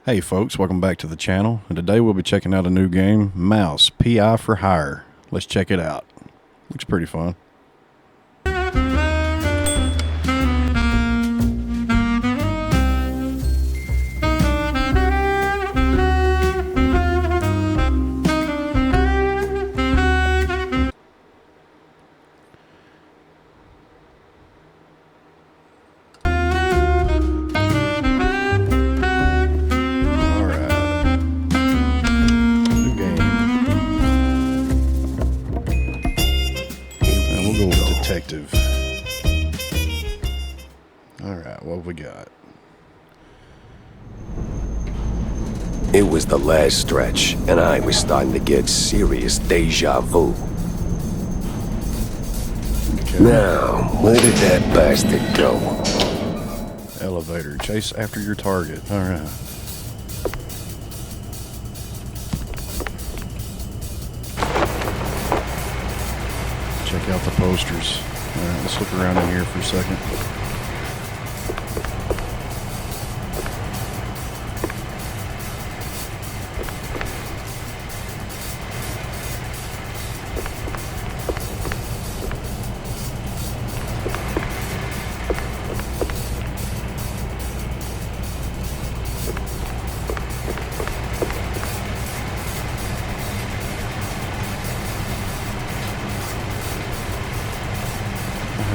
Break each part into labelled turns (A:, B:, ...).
A: Hey folks, welcome back to the channel, and today we'll be checking out a new game, Mouse P.I for Hire. Let's check it out. Looks pretty fun. Detective. Alright, what have we got?
B: It was the last stretch, and I was starting to get serious deja vu. Okay. Now, where did that bastard go?
A: Elevator. Chase after your target. Alright. Check out the posters. Alright, let's look around in here for a second.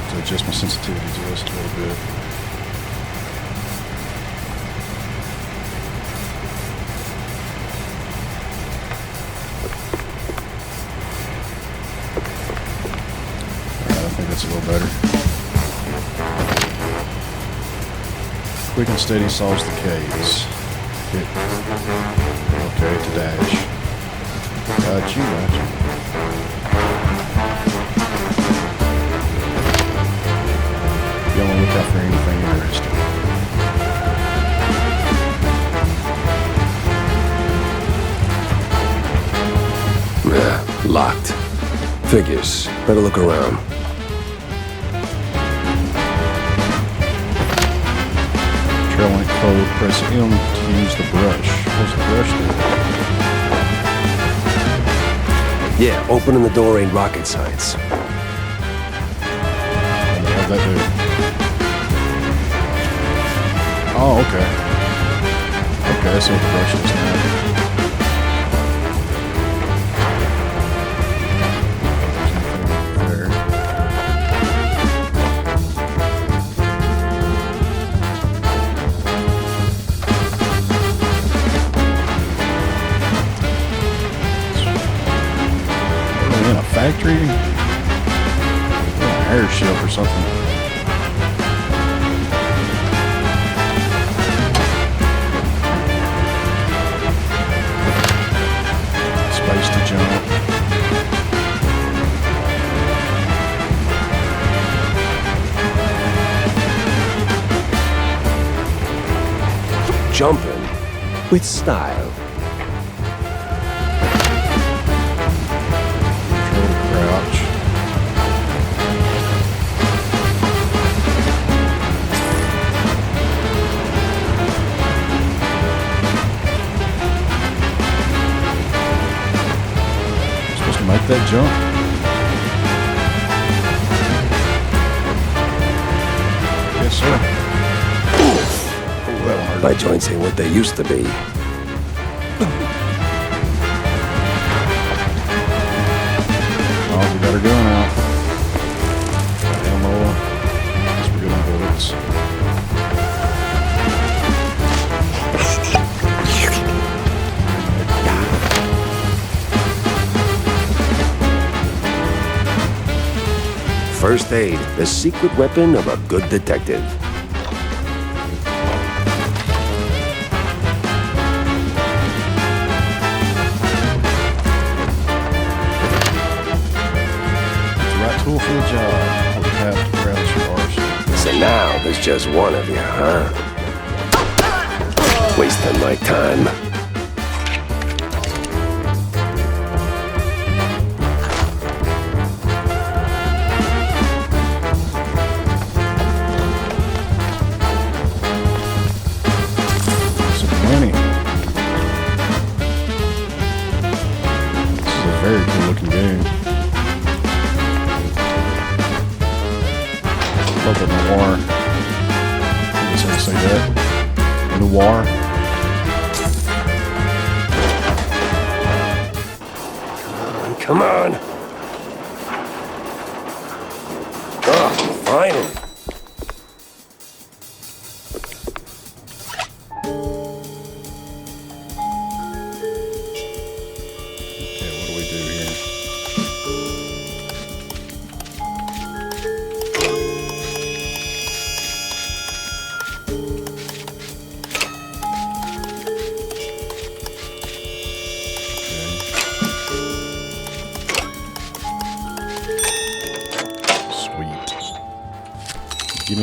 A: To adjust my sensitivity just a little bit. Alright, I think that's a little better. Quick and steady solves the case. Hit. Okay, to dash. Got you. Don't look out for anything interesting.
B: Locked. Figures. Better look around.
A: Trail code. Press M to use the brush. What's the brush do?
B: Yeah, opening the door ain't rocket science.
A: How'd that do? Oh, okay. Okay, so the brush is now. There's nothing there. Are we in a factory? An airship or something. To jump.
B: Jumping with style.
A: Control to crouch. Make that jump. Yes, sir.
B: My joints ain't what they used to be.
A: Oh, we got her gun out. Got ammo. Guess we're good on bullets.
B: First aid, the secret weapon of a good detective.
A: It's the right tool for the job. Hold tab to crouch your arsenal.
B: So now there's just one of you, huh? Wasting my time.
A: Some money. Local noir. You just want to say that. Noir.
B: Come on. Oh, finally.
A: Okay, what do we do here?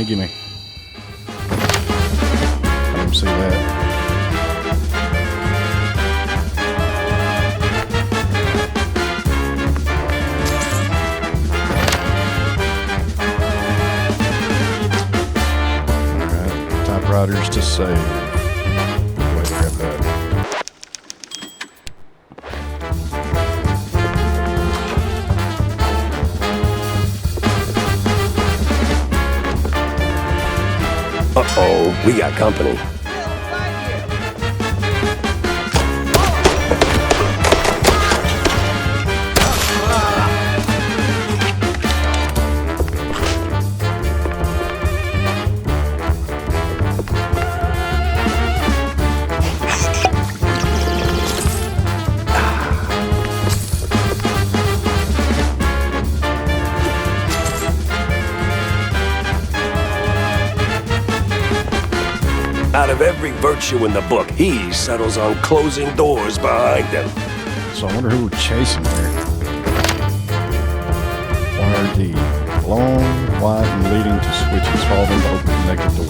A: Gimme. I didn't see that. Alright, typewriters to save. Wait, grab that.
B: Uh-oh, we got company. Out of every virtue in the book, he settles on closing doors behind him.
A: So I wonder who we're chasing there. Wire D. Long, wide, and leading to switches. Follow them to open connected doors.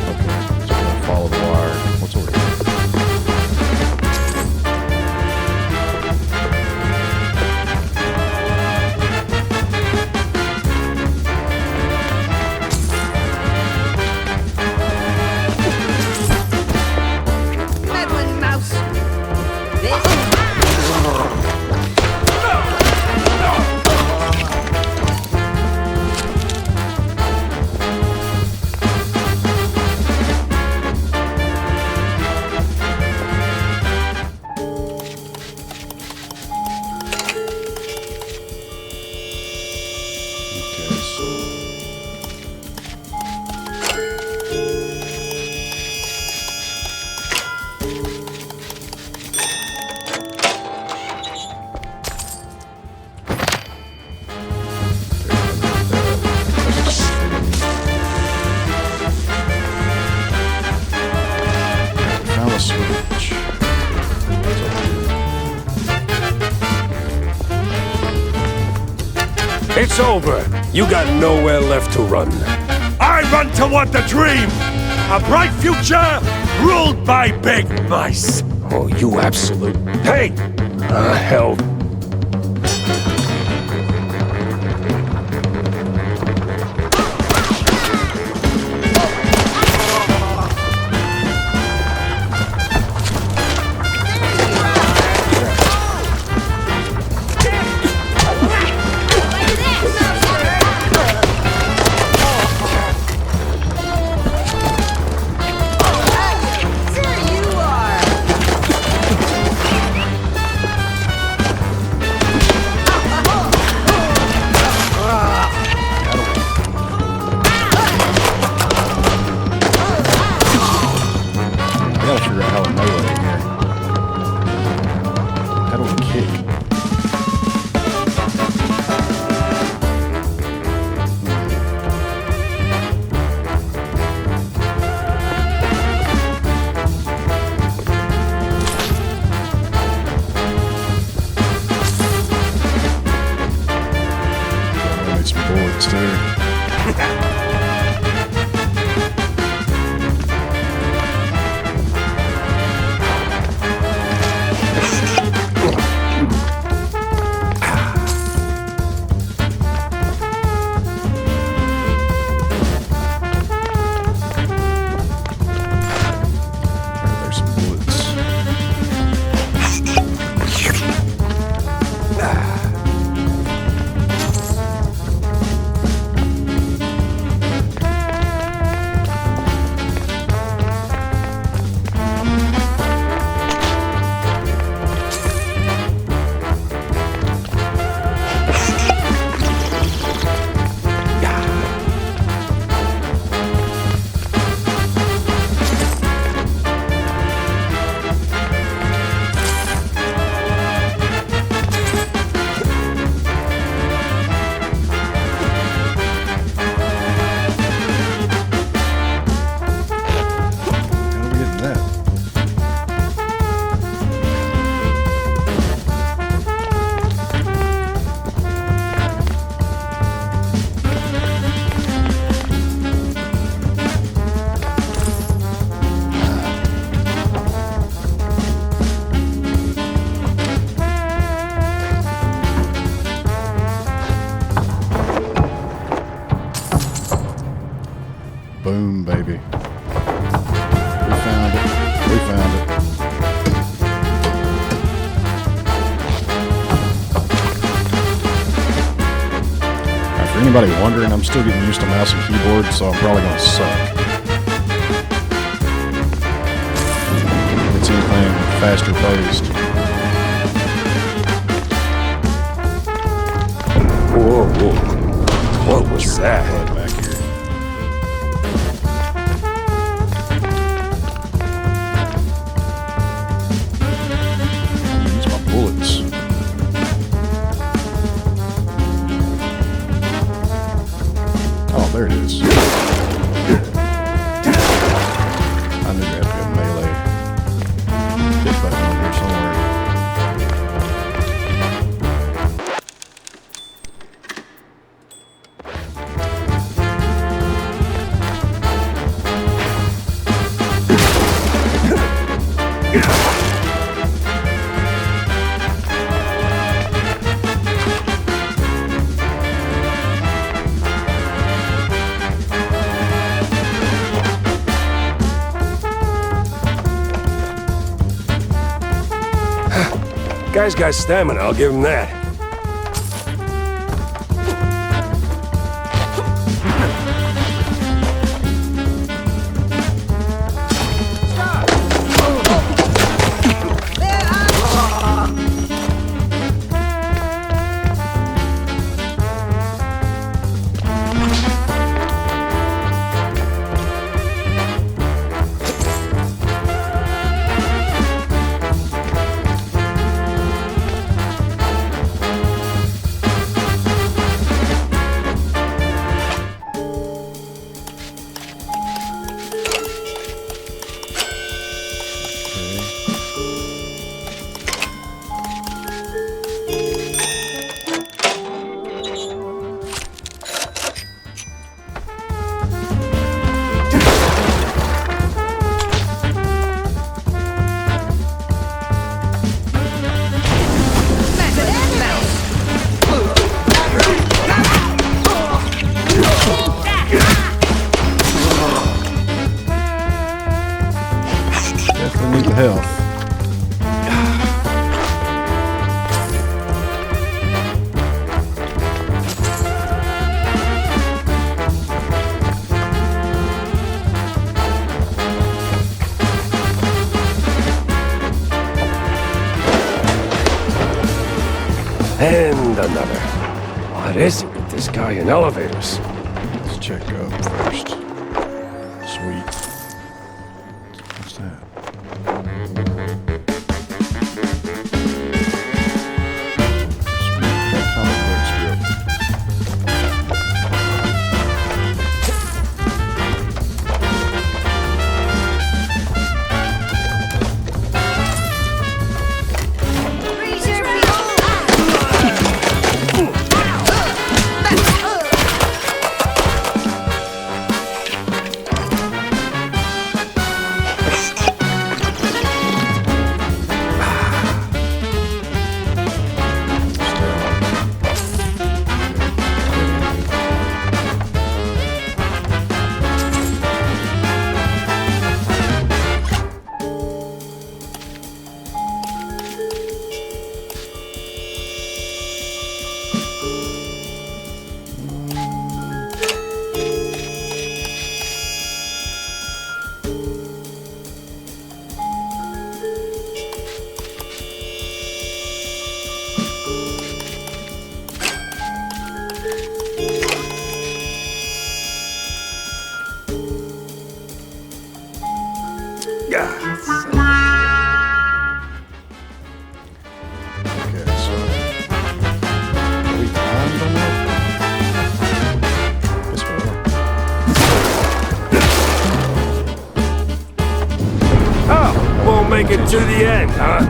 A: Okay, so we're gonna follow the wire. What's over here?
C: Mouse.
A: Switch.
B: It's over. You got nowhere left to run.
D: I run toward the dream! A bright future ruled by big mice!
B: Oh, you absolute... Hey! Hell...
A: Boom, baby. We found it. We found it. For anybody wondering, I'm still getting used to mouse and keyboard, so I'm probably going to suck. If it's anything faster paced.
B: Whoa, whoa. What was that?
A: Back here. Use my bullets. Oh, there it is. I knew there had to be a melee hit button over here somewhere.
B: Guy's got stamina, I'll give him that.
A: Definitely need the health.
B: And another. What is it with this guy in elevators?
A: Let's check up first. Sweet. What's that? Sweet. That comic book strip. Okay, so are we timed on that? Guess we are.
B: Oh, won't make it to the end, huh?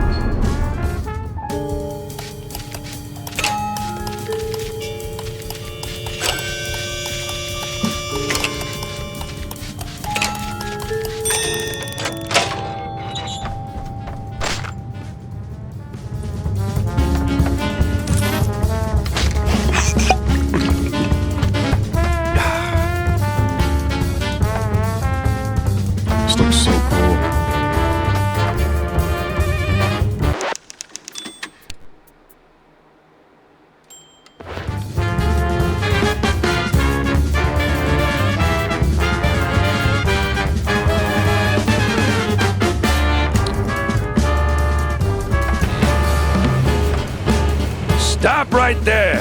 D: right there.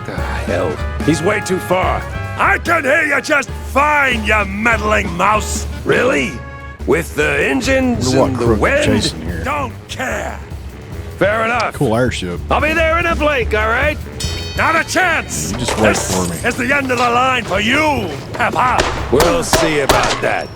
B: The hell?
D: He's way too far. I can hear you just fine, you meddling mouse.
B: Really? With the engines
A: Wonder what
B: and the
A: crook is
B: wind?
A: chasing here.
D: Don't care.
B: Fair enough.
A: Cool airship.
B: I'll be there in a blink, all right?
D: Not a chance.
A: You just wait
D: This
A: for me.
D: is the end of the line for you, Peppa.
B: We'll see about that.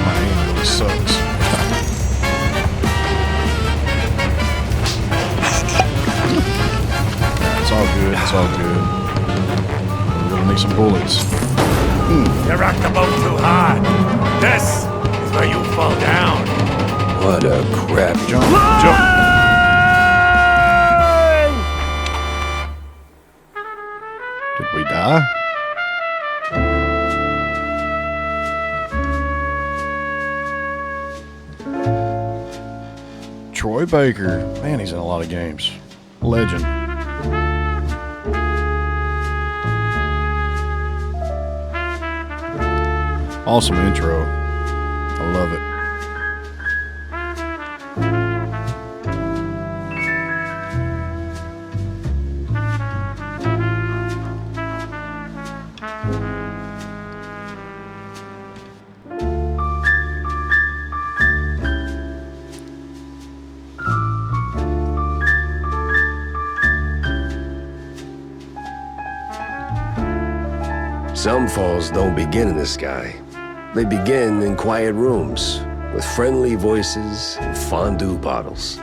A: My aim really sucks. It's all good. It's all good. We're gonna need some bullets.
D: You rocked the boat too hard. This is where you fall down.
B: What a crap.
A: Jump, jump. Did we die? Troy Baker. Man, he's in a lot of games. Legend. Awesome intro. I love it.
B: Some falls don't begin in the sky. They begin in quiet rooms with friendly voices and fondue bottles.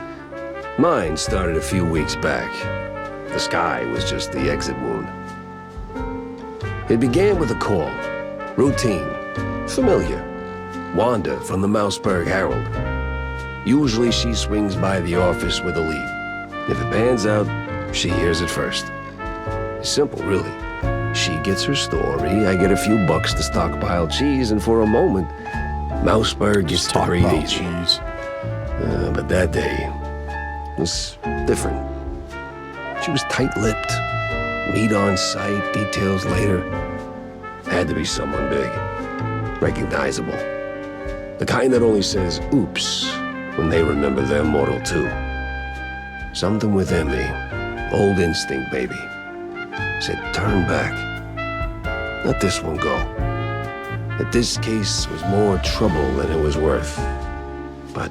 B: Mine started a few weeks back. The sky was just the exit wound. It began with a call. Routine. Familiar. Wanda from the Mouseburg Herald. Usually she swings by the office with a lead. If it pans out, she hears it first. It's simple, really. She gets her story, I get a few bucks to stockpile cheese, and for a moment, Mouseburg gets to breathe
A: Stockpile
B: easy.
A: cheese.
B: But that day was different. She was tight-lipped. Meat on sight, details later. Had to be someone big. Recognizable. The kind that only says, oops, when they remember their mortal too. Something within me, old instinct, baby, said turn back. Let this one go. That this case was more trouble than it was worth. But,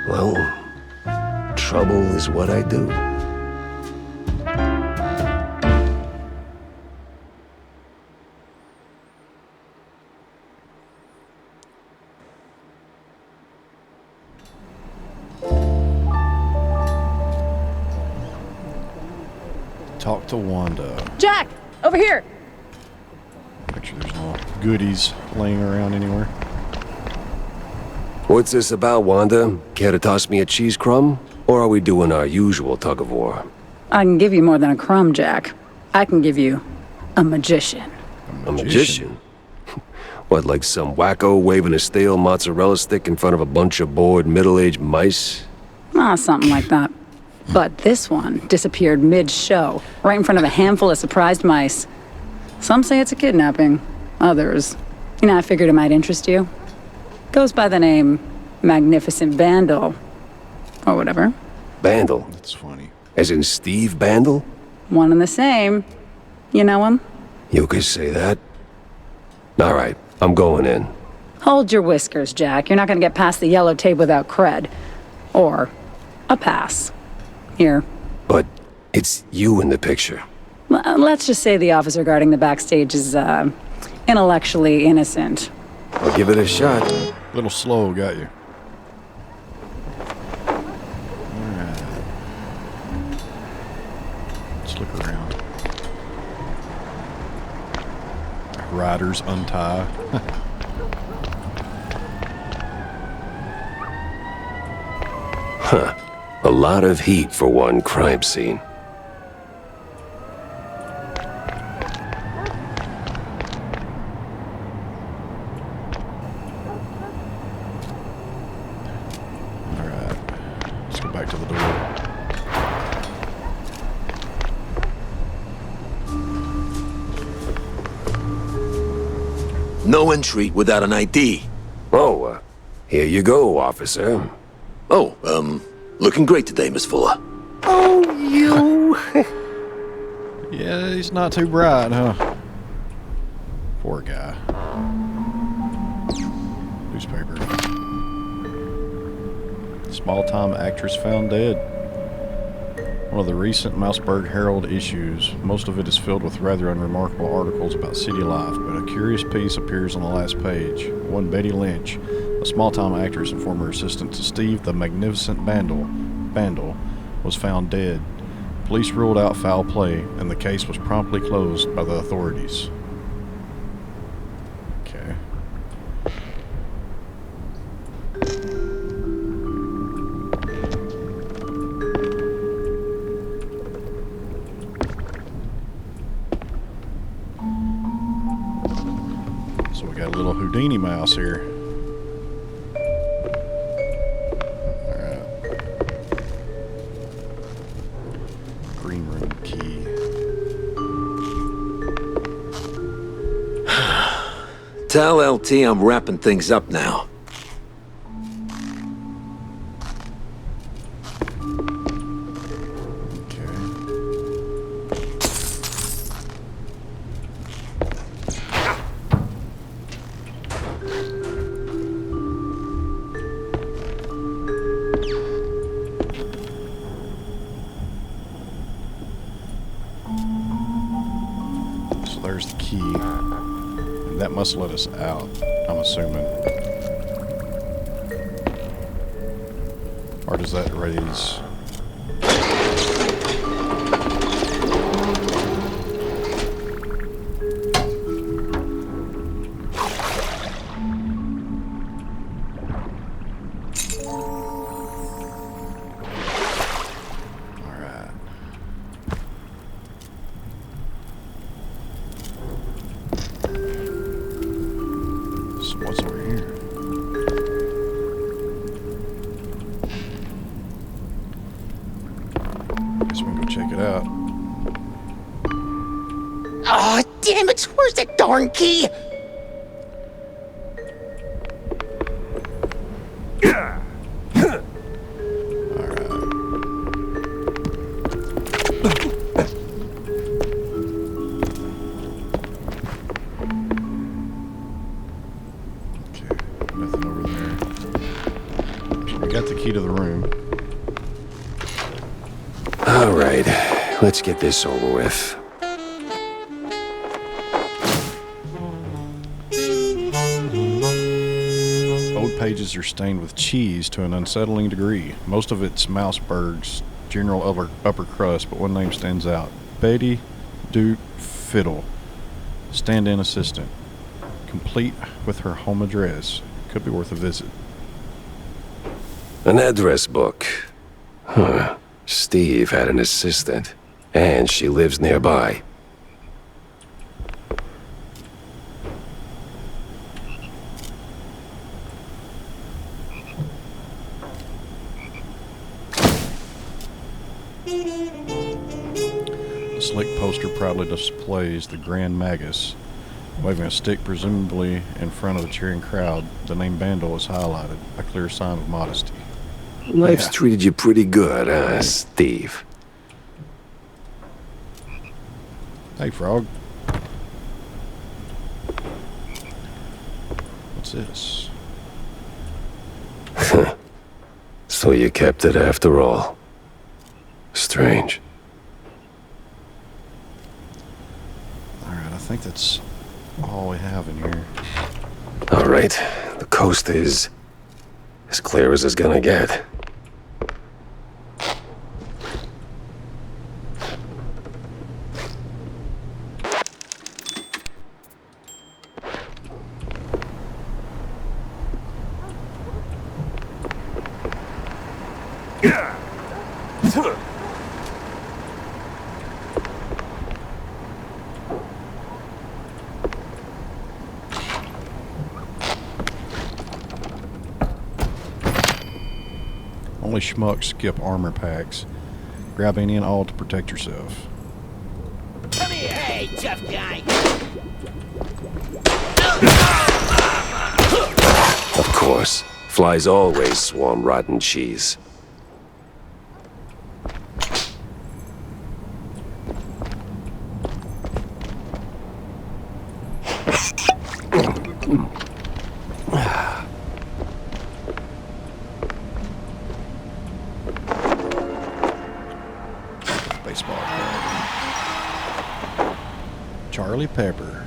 B: well, trouble is what I do.
A: Talk to Wanda.
C: Jack, over here.
A: Make sure there's no goodies laying around anywhere.
B: What's this about, Wanda? Care to toss me a cheese crumb? Or are we doing our usual tug of war?
C: I can give you more than a crumb, Jack. I can give you a magician.
B: A magician? What, like some wacko waving a stale mozzarella stick in front of a bunch of bored middle-aged mice?
C: Ah, something like that. But this one disappeared mid-show, right in front of a handful of surprised mice. Some say it's a kidnapping. Others, I figured it might interest you. Goes by the name Magnificent Bandle. Or whatever.
B: Bandle?
A: That's funny.
B: As in Steve Bandle?
C: One and the same. You know him?
B: You could say that. All right, I'm going in.
C: Hold your whiskers, Jack. You're not gonna get past the yellow tape without cred. Or a pass. Here.
B: But it's you in the picture.
C: Let's just say the officer guarding the backstage is, intellectually innocent.
B: I'll give it a shot.
A: A little slow, got you. Alright. Let's look around. Riders untie.
B: A lot of heat for one crime scene.
A: Alright. Let's go back to the door.
E: No entry without an ID.
B: Oh, here you go, officer.
E: Oh, looking great today, Miss Fuller.
B: Oh, you...
A: Yeah, he's not too bright, huh? Poor guy. Newspaper. Small-time actress found dead. One of the recent Mouseburg Herald issues. Most of it is filled with rather unremarkable articles about city life, but a curious piece appears on the last page. One Betty Lynch, a small-time actress and former assistant to Steve the Magnificent Bandle, was found dead. Police ruled out foul play, and the case was promptly closed by the authorities. Okay. So we got a little Houdini mouse here. Alright. Green room key.
E: Tell LT I'm wrapping things up now.
A: Okay. So there's the key. And that must let us out, I'm assuming. Or does that raise... Alright. So what's over here? Guess we can go check it out.
F: Oh, damn it! Where's that darn key?
A: Okay, nothing over there. So we got the key to the room.
B: All right, let's get this over with.
A: Old pages are stained with cheese to an unsettling degree. Most of it's Mouseburg's general upper crust, but one name stands out. Betty Duke Fiddle, stand-in assistant. Complete with her home address. Could be worth a visit.
B: An address book. Huh. Steve had an assistant, and she lives nearby.
A: The slick poster proudly displays the Grand Magus, waving a stick presumably in front of the cheering crowd. The name Bandle is highlighted, a clear sign of modesty.
B: Life's
A: Yeah.
B: treated you pretty good, huh, Steve?
A: Hey, Frog. What's this?
B: So you kept it after all. Strange.
A: Alright, I think that's all we have in here.
B: All right, the coast is as clear as it's gonna get.
A: Only schmucks skip armor packs. Grab any and all to protect yourself.
F: Come here, hey, tough guy.
B: Of course. Flies always swarm rotten cheese.
A: Baseball card. Charlie Pepper.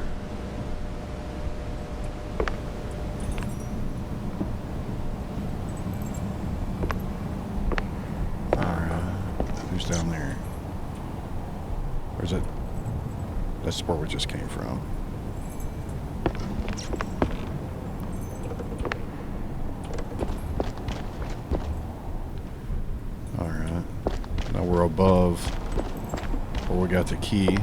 A: Who's down there? Or is it? That's where we just came from. Alright. Now we're above where we got the key.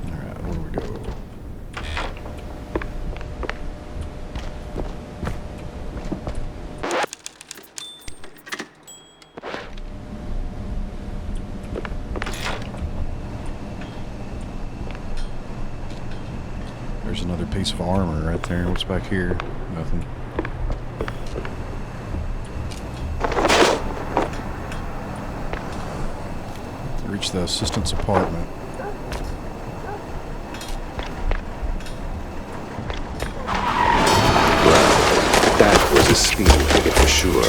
A: Alright, where do we go? There's another piece of armor right there. What's back here? Nothing. Reach the assistant's apartment.
B: Well, that was a speeding ticket for sure.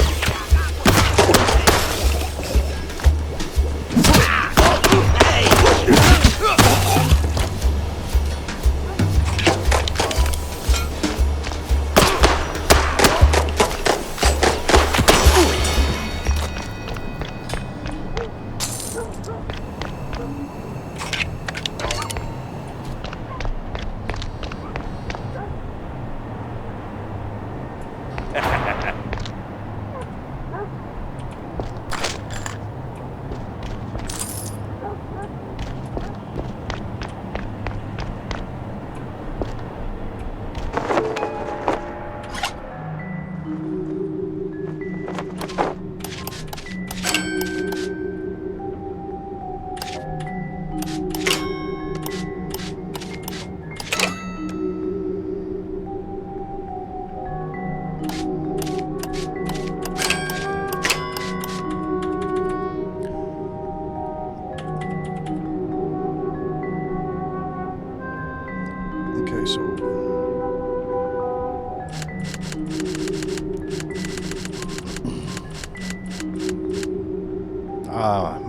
B: Okay, so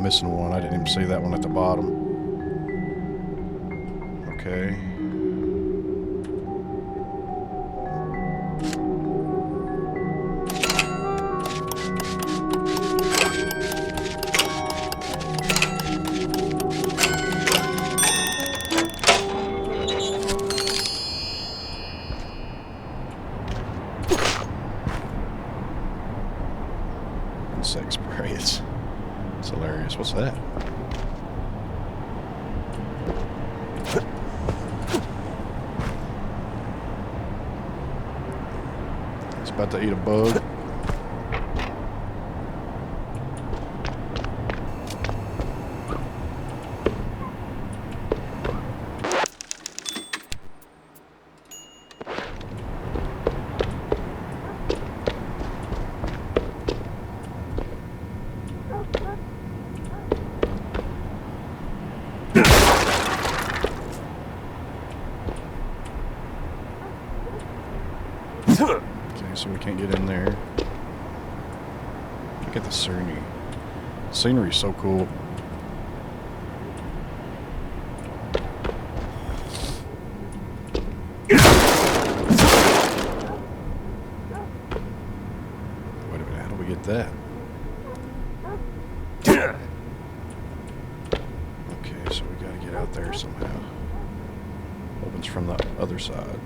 B: missing one. I didn't even see that one at the bottom. Okay. Insect spray. It's hilarious. What's that? It's about to eat a bug. Okay, so we can't get in there. Look at the scenery. The scenery is so cool. Wait a minute, how do we get that? Okay, so we gotta get out there somehow. Opens from the other side.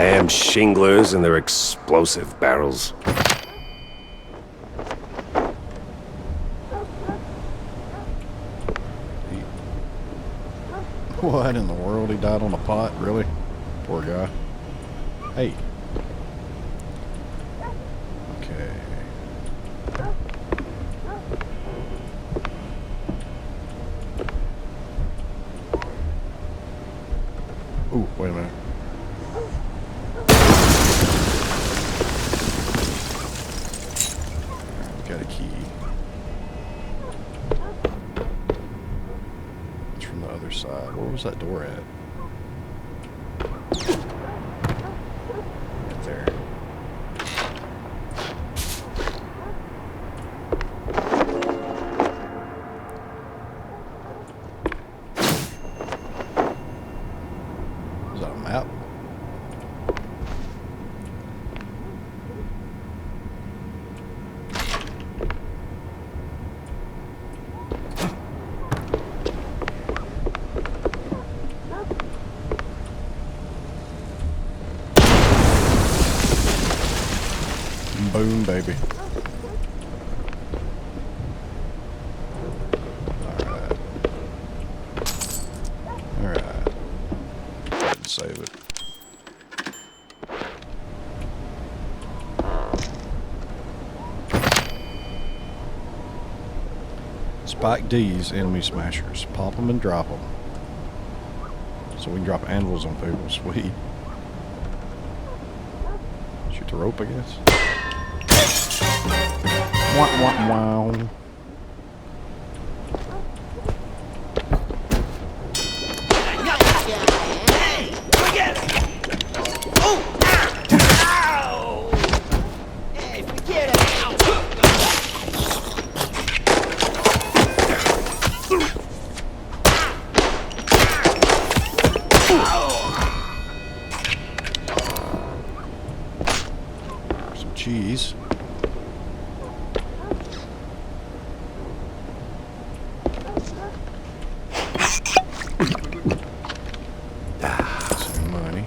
B: Damn shinglers and their explosive barrels.
A: What in the world? He died on a pot? Really? Poor guy. Hey. Okay. Ooh, wait a minute. Got a key. It's from the other side. Where was that door at? Right there. Is that a map? Boom, baby. Alright. Alright. Go ahead and save it. Spike D's enemy smashers. Pop them and drop them. So we can drop anvils on people. Sweet. Shoot the rope, I guess. Wow, wow, wow.
F: Hey, forget it! Oh! Ow! Hey, forget it!
A: Some cheese. Some money.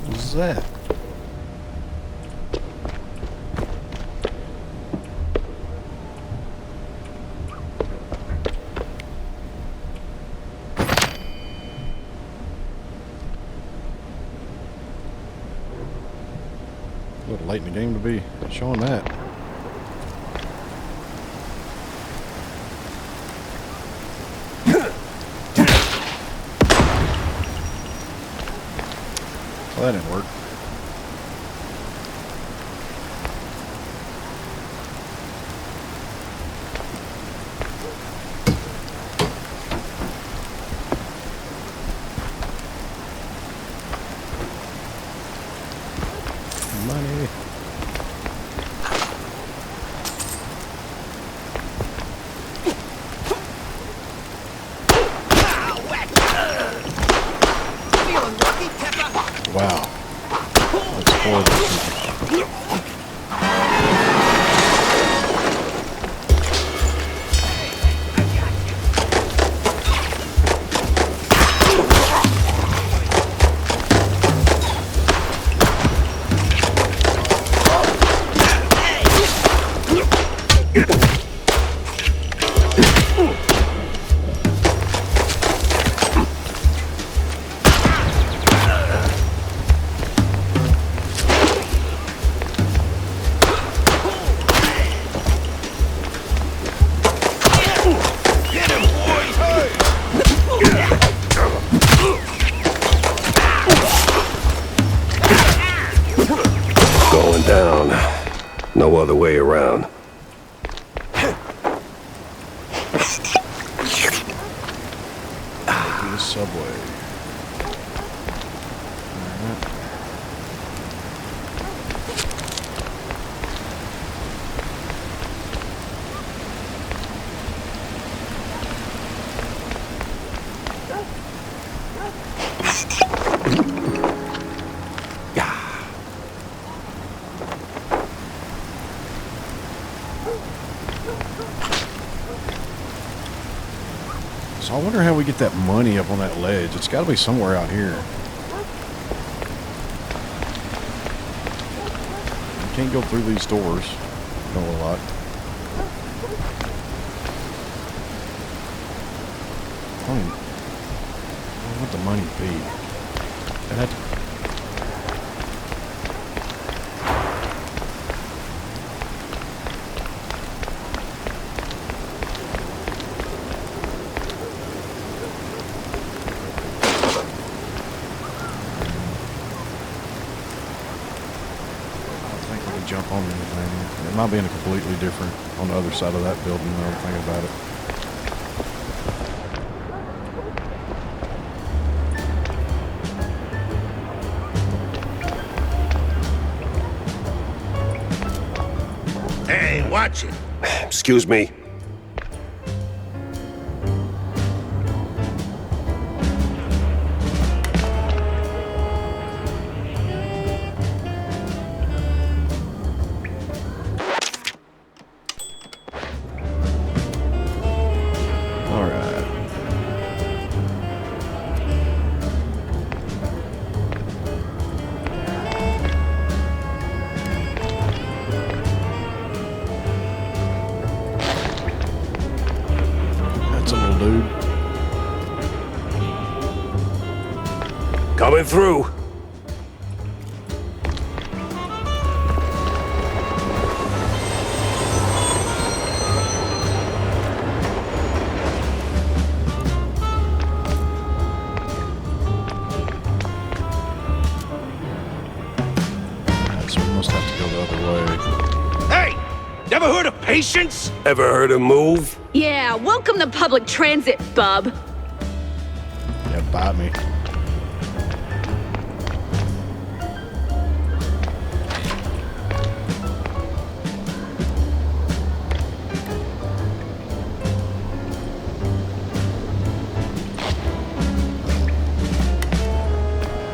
A: What's that? A little late in the game to be showing that. Well, that didn't work. Money.
F: Feeling lucky, Pepper?
A: Wow. That's horrible.
B: Going down. No other way around.
A: To the subway. Alright. I wonder how we get that money up on that ledge. It's got to be somewhere out here. You can't go through these doors. No, a lot. Where would the money be? It had to... jump on anything. It might be in a completely different, on the other side of that building, now I'm thinking about it.
B: Hey, watch it. Excuse me.
A: Dude.
B: Coming through.
A: So we must have to go the other way.
D: Hey! Never heard of patience?
B: Ever heard of move?
G: Yeah, welcome to public transit, bub.
A: Yeah, bite me.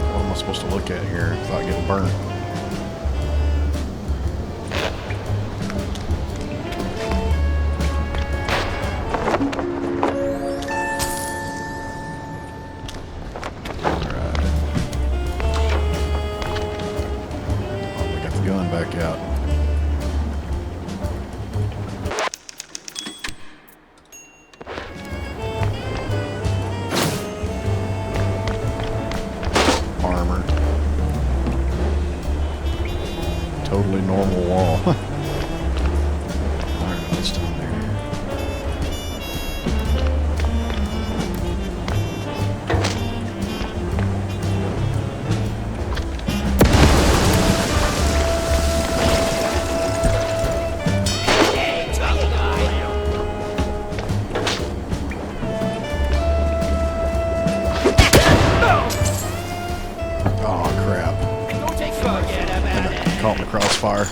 A: What am I supposed to look at here without getting burnt? Back out. Armor. Totally normal wall. Alright, what's down there? Caught in the crossfire.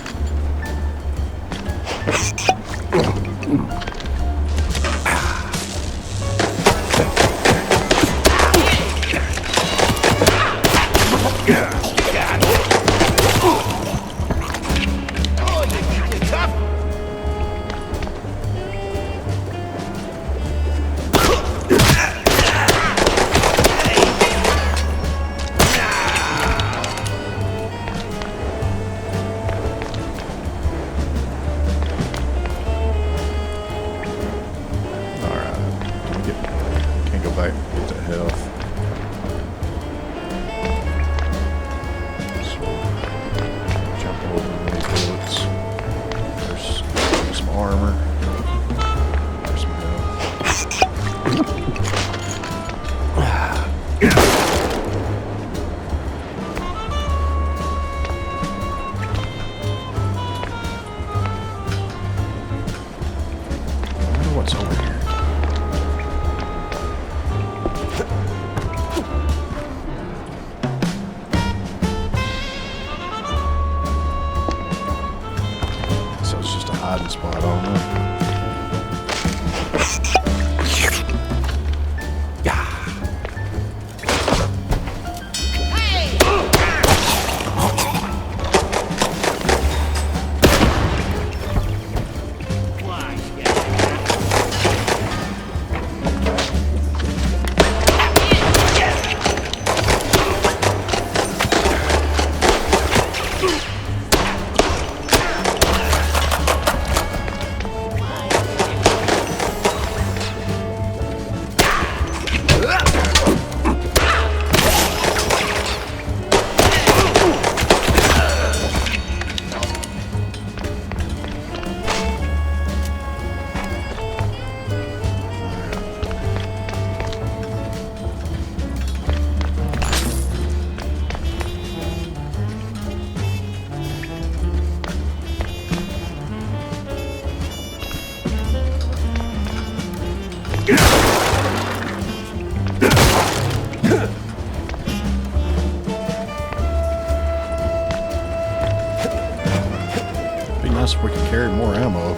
A: Be nice if we could carry more ammo.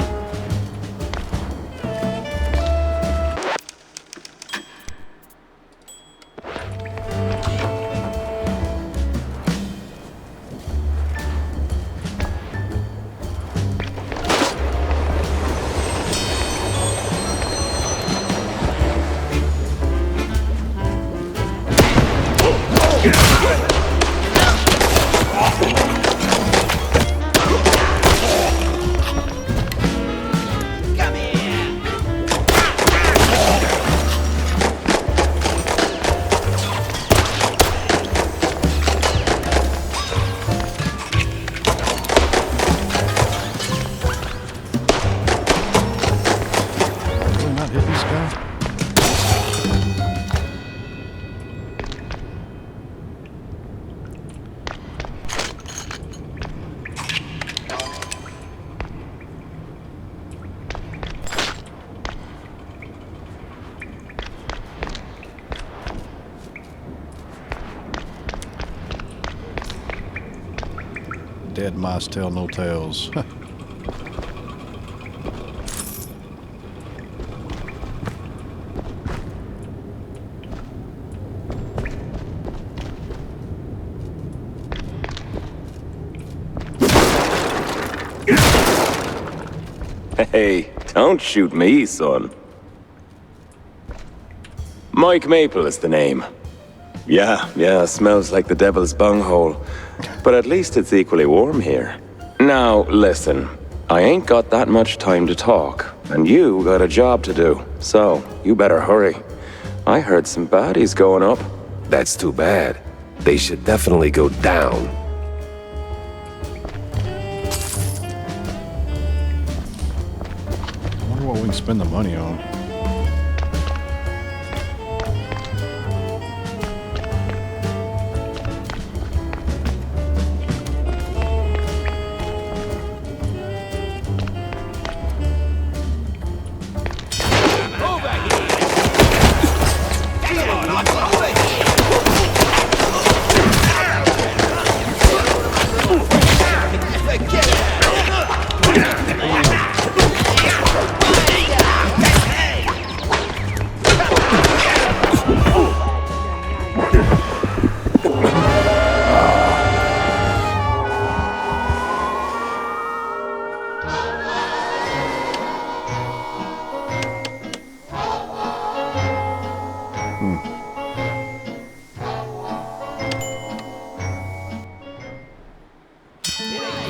F: Come here!
A: Did we not hit this guy? Dead mice tell no tales.
H: Hey, don't shoot me, son. Mike Maple is the name. Yeah, smells like the devil's bunghole. But at least it's equally warm here. Now, listen. I ain't got that much time to talk, and you got a job to do. So, you better hurry. I heard some baddies going up.
B: That's too bad. They should definitely go down.
A: I wonder what we can spend the money on.
F: Over here! Come on, over here! Forget it!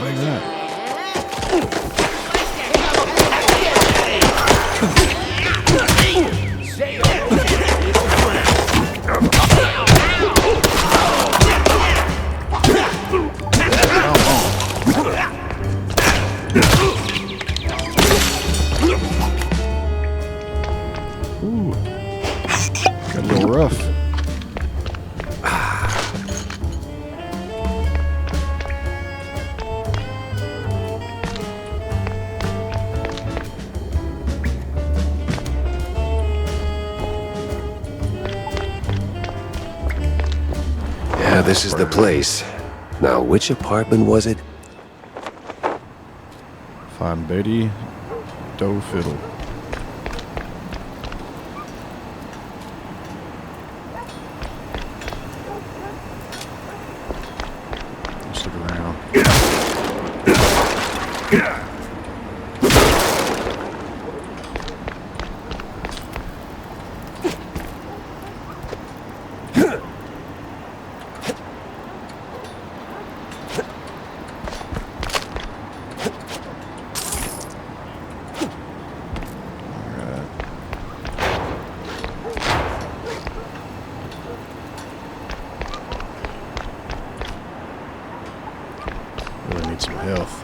A: Look at that. Ooh. Got a little rough.
B: Yeah, this is the place. Now, which apartment was it?
A: Find Betty Doe Fiddle. Let's look around. Really need some health.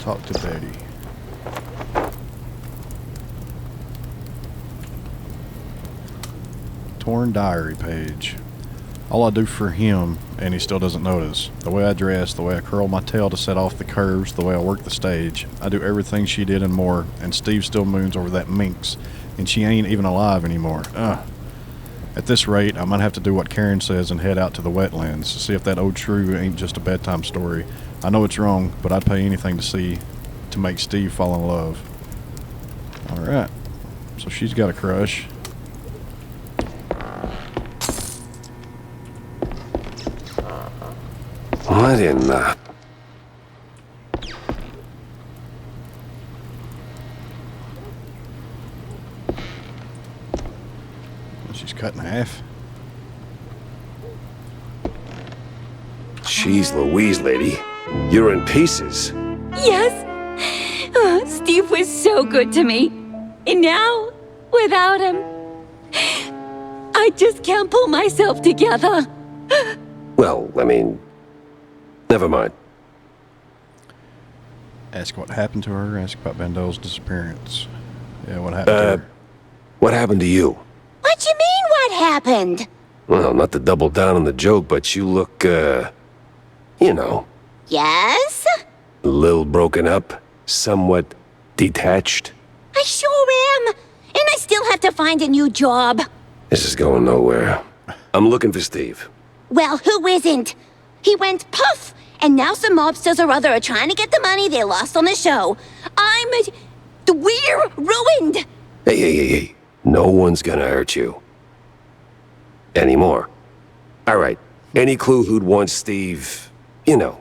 A: Talk to Daddy. Torn diary page. All I do for him, and he still doesn't notice. The way I dress, the way I curl my tail to set off the curves, the way I work the stage. I do everything she did and more, and Steve still moons over that minx, and she ain't even alive anymore. Ugh. At this rate, I might have to do what Karen says and head out to the wetlands to see if that old shrew ain't just a bedtime story. I know it's wrong, but I'd pay anything to make Steve fall in love. Alright. So she's got a crush.
B: What in the...
A: She's cut in half.
B: Jeez Louise, lady. You're in pieces.
G: Yes. Oh, Steve was so good to me. And now, without him, I just can't pull myself together.
B: Well, I mean... Never mind.
A: Ask what happened to her. Ask about Bandel's disappearance. Yeah, what happened to her?
B: What happened to you?
I: What you mean, what happened?
B: Well, not to double down on the joke, but you look, you know,
I: Yes?
B: a little broken up, somewhat detached.
I: I sure am. And I still have to find a new job.
B: This is going nowhere. I'm looking for Steve.
I: Well, who isn't? He went puff, and now some mobsters or other are trying to get the money they lost on the show. We're ruined.
B: Hey. No one's gonna hurt you. Anymore. All right. Any clue who'd want Steve, you know,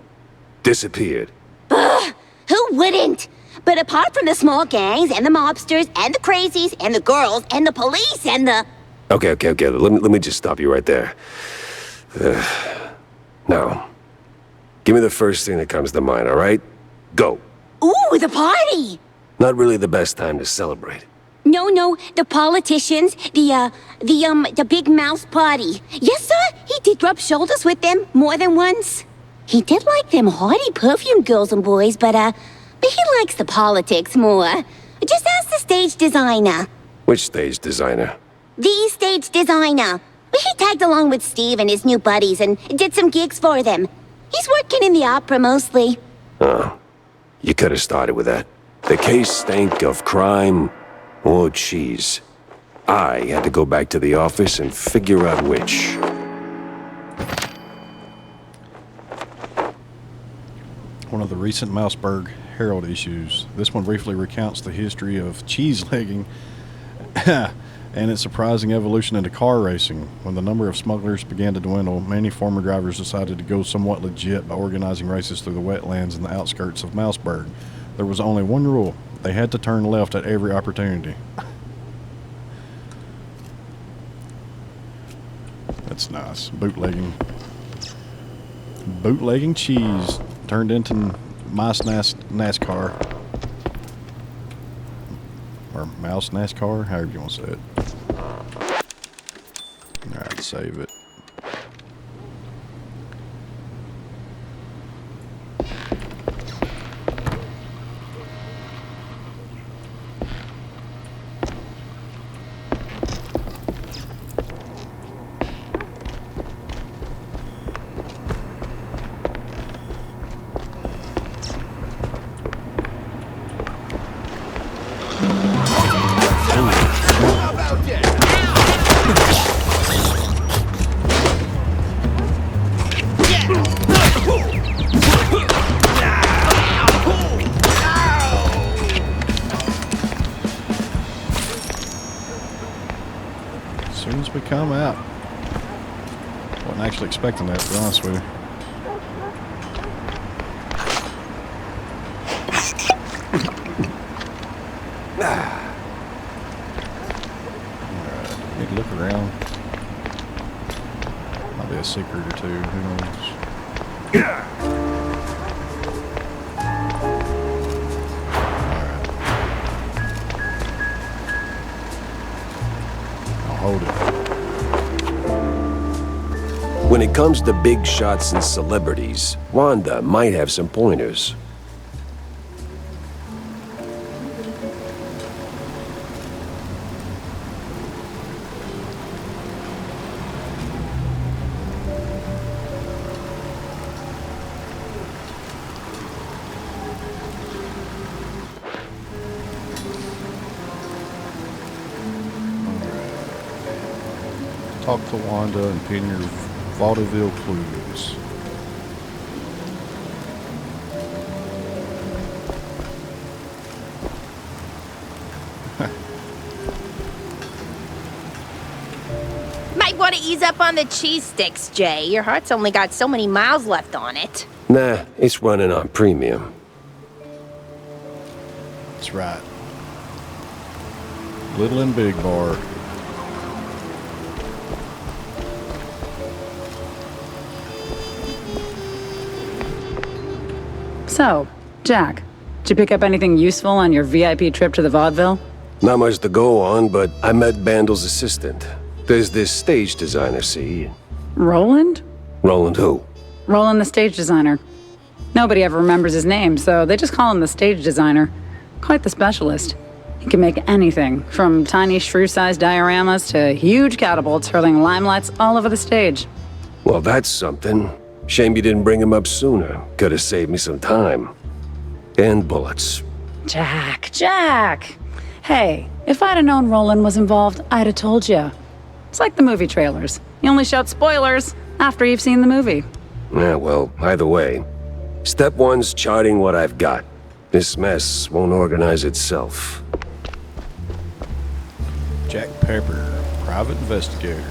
B: disappeared?
I: Who wouldn't? But apart from the small gangs and the mobsters and the crazies and the girls and the police and the...
B: Okay. Let me just stop you right there. Now, give me the first thing that comes to mind, all right? Go.
I: Ooh, the party!
B: Not really the best time to celebrate.
I: No, the politicians, the big mouse party. Yes, sir, he did rub shoulders with them more than once. He did like them haughty perfume girls and boys, but he likes the politics more. Just ask the stage designer.
B: Which stage designer?
I: The stage designer. He tagged along with Steve and his new buddies and did some gigs for them. He's working in the opera mostly.
B: Oh, you could have started with that. The case stank of crime or cheese. I had to go back to the office and figure out which.
A: One of the recent Mouseberg Herald issues. This one briefly recounts the history of cheese legging and its surprising evolution into car racing. When the number of smugglers began to dwindle, many former drivers decided to go somewhat legit by organizing races through the wetlands and the outskirts of Mouseberg. There was only one rule. They had to turn left at every opportunity. That's nice. Bootlegging cheese turned into mice NASCAR. Or mouse NASCAR, however you want to say it. Alright, save it. As soon as we come out. Wasn't actually expecting that, to be honest with you. Alright, need to look around. Might be a secret or two, who knows. Hold it.
B: When it comes to big shots and celebrities, Wanda might have some pointers.
A: Talk to Wanda and pin your vaudeville clues.
J: Might want to ease up on the cheese sticks, Jay. Your heart's only got so many miles left on it.
B: Nah, it's running on premium.
A: That's right. Little and big bar.
C: So, Jack, did you pick up anything useful on your VIP trip to the vaudeville?
B: Not much to go on, but I met Bandel's assistant. There's this stage designer, see?
C: Roland?
B: Roland who?
C: Roland, the stage designer. Nobody ever remembers his name, so they just call him the stage designer. Quite the specialist. He can make anything, from tiny shrew-sized dioramas to huge catapults hurling limelights all over the stage.
B: Well, that's something. Shame you didn't bring him up sooner. Could have saved me some time. And bullets.
C: Jack! Hey, if I'd have known Roland was involved, I'd have told you. It's like the movie trailers. You only shout spoilers after you've seen the movie.
B: Yeah, well, either way. Step one's charting what I've got. This mess won't organize itself.
A: Jack Pepper, private investigator.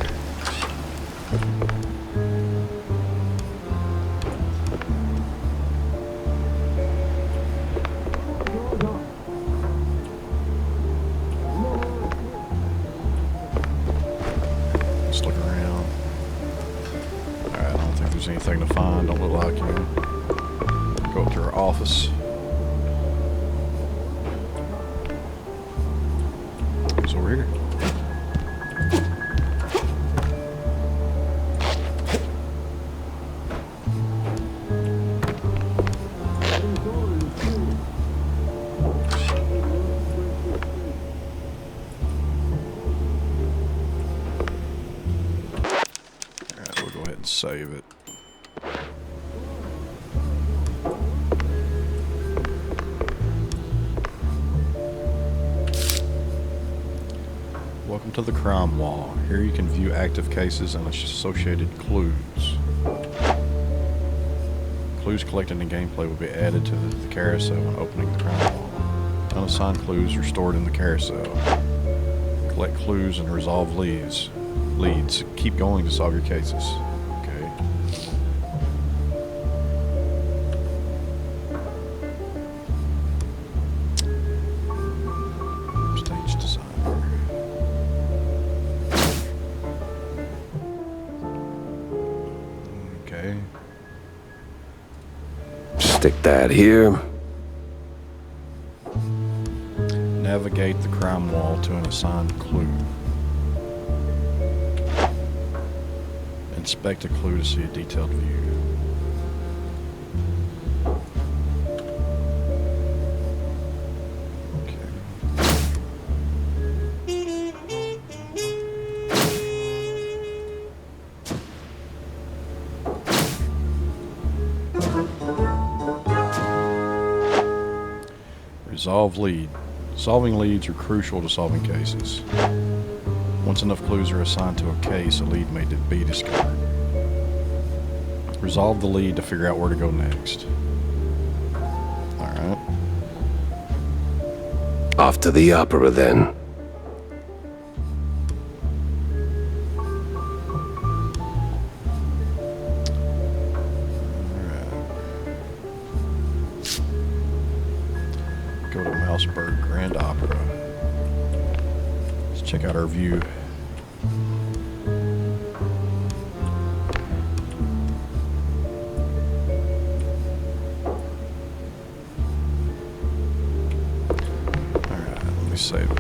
A: Let's look around. Alright, I don't think there's anything to find. Don't look like you. Go up to her office. Who's over here? Alright, we'll go ahead and save it. Welcome to the crime wall. Here you can view active cases and associated clues. Clues collected in gameplay will be added to the carousel when opening the crime wall. Unassigned clues are stored in the carousel. Collect clues and resolve leads. Keep going to solve your cases. Okay. Stage designer. Okay.
B: Stick that here.
A: Navigate the crime wall to an assigned clue. Inspect a clue to see a detailed view. Resolve lead. Solving leads are crucial to solving cases. Once enough clues are assigned to a case, a lead may be discovered. Resolve the lead to figure out where to go next. Alright.
B: Off to the opera, then.
A: Go to Mouseburg Grand Opera. Let's check out our view. Alright, let me save it.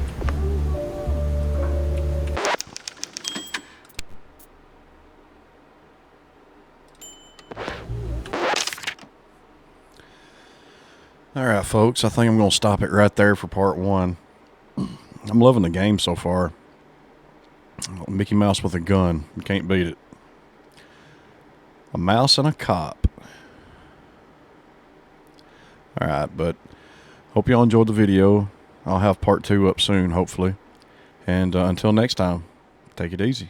A: Alright folks, I think I'm going to stop it right there for part one. I'm loving the game so far. Mickey Mouse with a gun. You can't beat it. A mouse and a cop. Alright, but hope y'all enjoyed the video. I'll have part two up soon, hopefully. And until next time, take it easy.